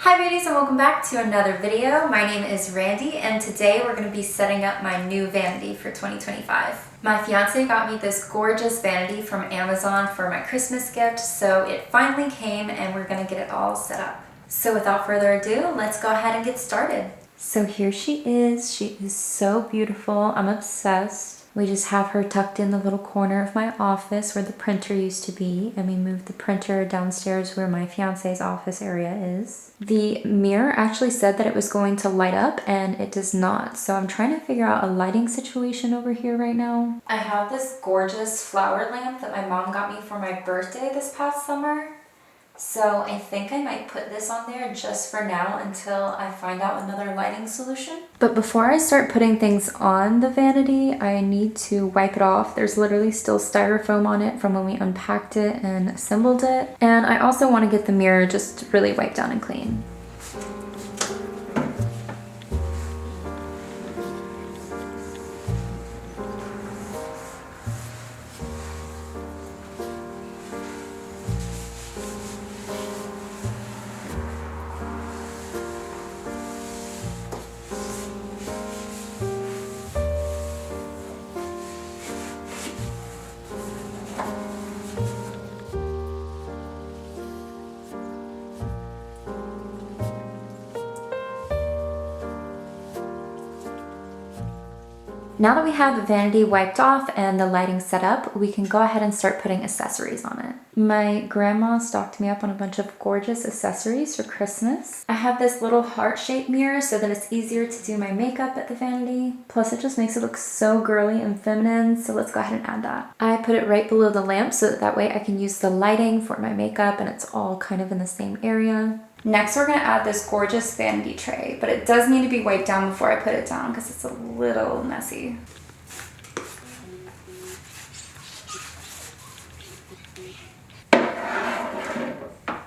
Hi beauties and welcome back to another video. My name is Randy and today we're going to be setting up my new vanity for 2025. My fiance got me this gorgeous vanity from Amazon for my Christmas gift, so it finally came and we're going to get it all set up. So without further ado, let's go ahead and get started. So here she is. She is so beautiful. I'm obsessed. We just have her tucked in the little corner of my office where the printer used to be, and we moved the printer downstairs where my fiance's office area is. The mirror actually said that it was going to light up, and it does not, so I'm trying to figure out a lighting situation over here right now. I have this gorgeous flower lamp that my mom got me for my birthday this past summer. So I think I might put this on there just for now until I find out another lighting solution. But before I start putting things on the vanity, I need to wipe it off. There's literally still styrofoam on it from when we unpacked it and assembled it. And I also want to get the mirror just really wiped down and clean. Now that we have the vanity wiped off and the lighting set up, we can go ahead and start putting accessories on it. My grandma stocked me up on a bunch of gorgeous accessories for Christmas. I have this little heart-shaped mirror so that it's easier to do my makeup at the vanity. Plus it just makes it look so girly and feminine, so let's go ahead and add that. I put it right below the lamp so that way I can use the lighting for my makeup and it's all kind of in the same area. Next, we're going to add this gorgeous vanity tray, but it does need to be wiped down before I put it down because it's a little messy.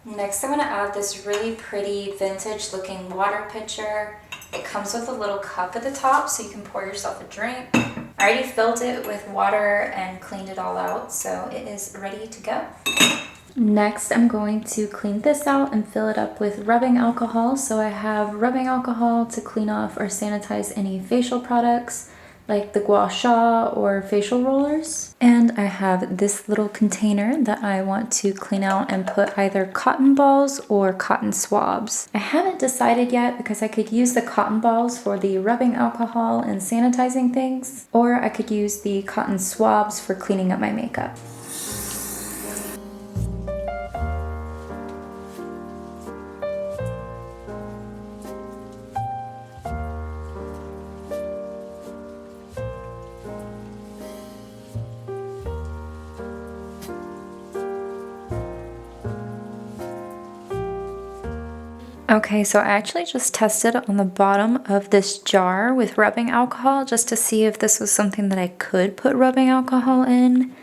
Next, I'm going to add this really pretty vintage looking water pitcher. It comes with a little cup at the top so you can pour yourself a drink. I already filled it with water and cleaned it all out, so it is ready to go. Next, I'm going to clean this out and fill it up with rubbing alcohol. So I have rubbing alcohol to clean off or sanitize any facial products like the gua sha or facial rollers. And I have this little container that I want to clean out and put either cotton balls or cotton swabs. I haven't decided yet because I could use the cotton balls for the rubbing alcohol and sanitizing things, or I could use the cotton swabs for cleaning up my makeup. Okay, so I actually just tested on the bottom of this jar with rubbing alcohol just to see if this was something that I could put rubbing alcohol in.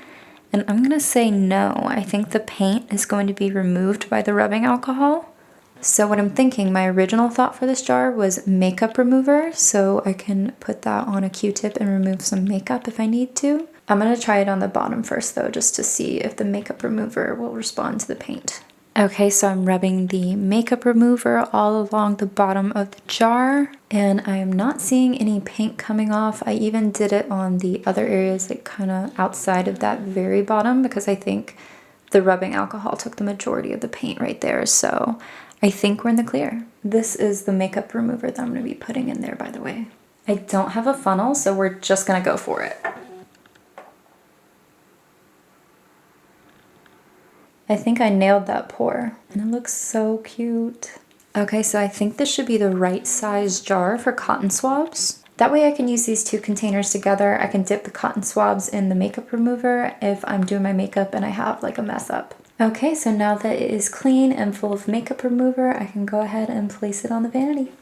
And I'm gonna say no. I think the paint is going to be removed by the rubbing alcohol. So what I'm thinking, my original thought for this jar was makeup remover, so I can put that on a Q-tip and remove some makeup if I need to. I'm gonna try it on the bottom first though, just to see if the makeup remover will respond to the paint. Okay, so I'm rubbing the makeup remover all along the bottom of the jar, and I am not seeing any paint coming off. I even did it on the other areas, like kind of outside of that very bottom, because I think the rubbing alcohol took the majority of the paint right there, so I think we're in the clear. This is the makeup remover that I'm going to be putting in there, by the way. I don't have a funnel, so we're just going to go for it. I think I nailed that pour, and it looks so cute. Okay, so I think this should be the right size jar for cotton swabs. That way I can use these two containers together. I can dip the cotton swabs in the makeup remover if I'm doing my makeup and I have like a mess up. Okay, so now that it is clean and full of makeup remover, I can go ahead and place it on the vanity.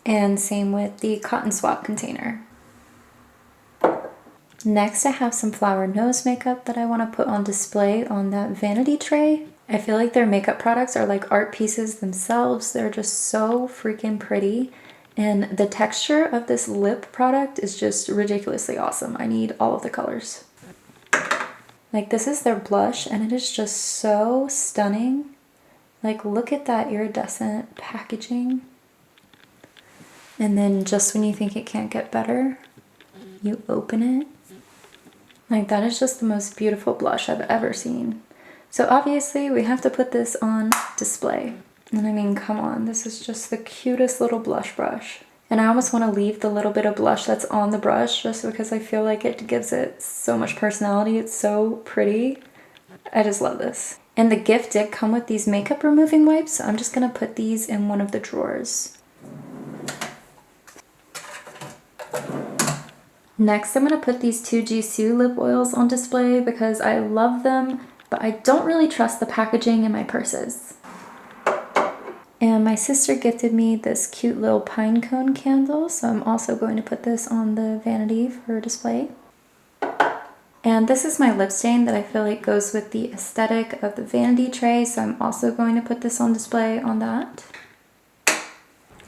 And same with the cotton swab container. Next, I have some flower nose makeup that I want to put on display on that vanity tray. I feel like their makeup products are like art pieces themselves. They're just so freaking pretty. And the texture of this lip product is just ridiculously awesome. I need all of the colors. Like this is their blush and it is just so stunning. Like, look at that iridescent packaging. And then just when you think it can't get better, you open it. Like, that is just the most beautiful blush I've ever seen. So obviously we have to put this on display. And I mean, come on, this is just the cutest little blush brush. And I almost want to leave the little bit of blush that's on the brush just because I feel like it gives it so much personality. It's so pretty. I just love this. And the gift did come with these makeup removing wipes, so I'm just gonna put these in one of the drawers. Next, I'm gonna put these two Jisoo lip oils on display because I love them, but I don't really trust the packaging in my purses. And my sister gifted me this cute little pine cone candle, so I'm also going to put this on the vanity for display. And this is my lip stain that I feel like goes with the aesthetic of the vanity tray, so I'm also going to put this on display on that.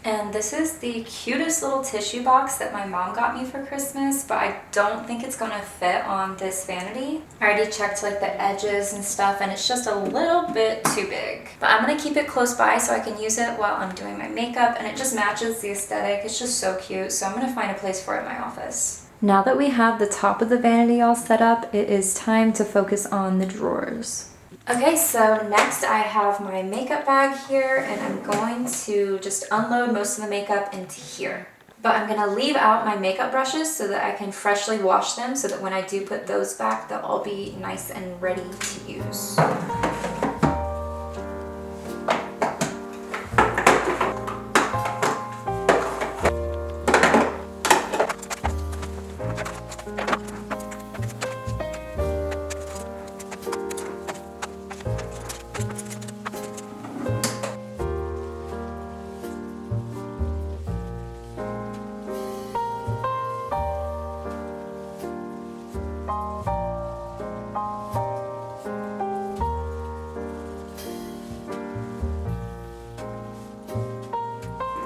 And this is the cutest little tissue box that my mom got me for Christmas, but I don't think it's gonna fit on this vanity. I already checked like the edges and stuff, and it's just a little bit too big. But I'm gonna keep it close by so I can use it while I'm doing my makeup, and it just matches the aesthetic. It's just so cute, so I'm gonna find a place for it in my office. Now that we have the top of the vanity all set up, it is time to focus on the drawers. Okay, so next I have my makeup bag here, and I'm going to just unload most of the makeup into here. But I'm gonna leave out my makeup brushes so that I can freshly wash them so that when I do put those back, they'll all be nice and ready to use.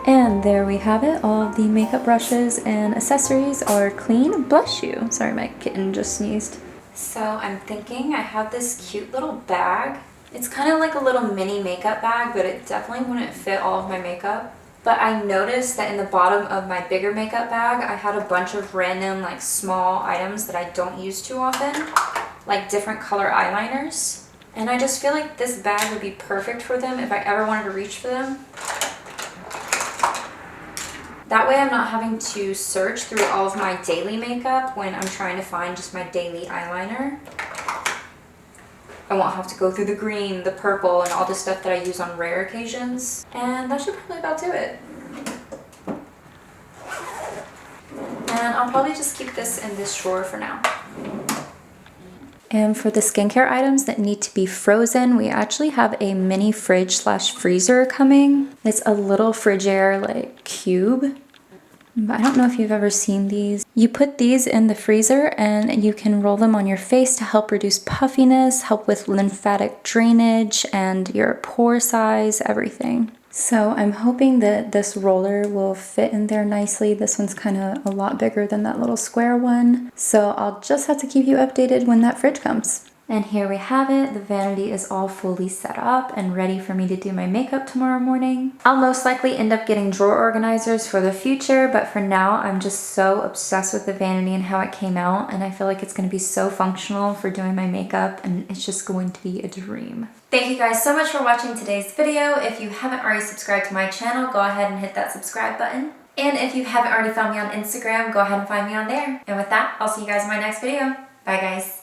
And there we have it. All of the makeup brushes and accessories are clean. Bless you. Sorry, my kitten just sneezed. So I'm thinking I have this cute little bag. It's kind of like a little mini makeup bag, but it definitely wouldn't fit all of my makeup. But I noticed that in the bottom of my bigger makeup bag, I had a bunch of random like small items that I don't use too often, like different color eyeliners. And I just feel like this bag would be perfect for them if I ever wanted to reach for them. That way I'm not having to search through all of my daily makeup when I'm trying to find just my daily eyeliner. I won't have to go through the green, the purple, and all the stuff that I use on rare occasions. And that should probably about do it. And I'll probably just keep this in this drawer for now. And for the skincare items that need to be frozen, we actually have a mini fridge/freezer coming. It's a little Frigidaire like cube. But I don't know if you've ever seen these. You put these in the freezer and you can roll them on your face to help reduce puffiness, help with lymphatic drainage and your pore size, everything. So I'm hoping that this roller will fit in there nicely. This one's kind of a lot bigger than that little square one. So I'll just have to keep you updated when that fridge comes. And here we have it. The vanity is all fully set up and ready for me to do my makeup tomorrow morning. I'll most likely end up getting drawer organizers for the future, but for now I'm just so obsessed with the vanity and how it came out, and I feel like it's going to be so functional for doing my makeup, and it's just going to be a dream. Thank you guys so much for watching today's video. If you haven't already subscribed to my channel, go ahead and hit that subscribe button. And if you haven't already found me on Instagram, go ahead and find me on there. And with that, I'll see you guys in my next video. Bye guys.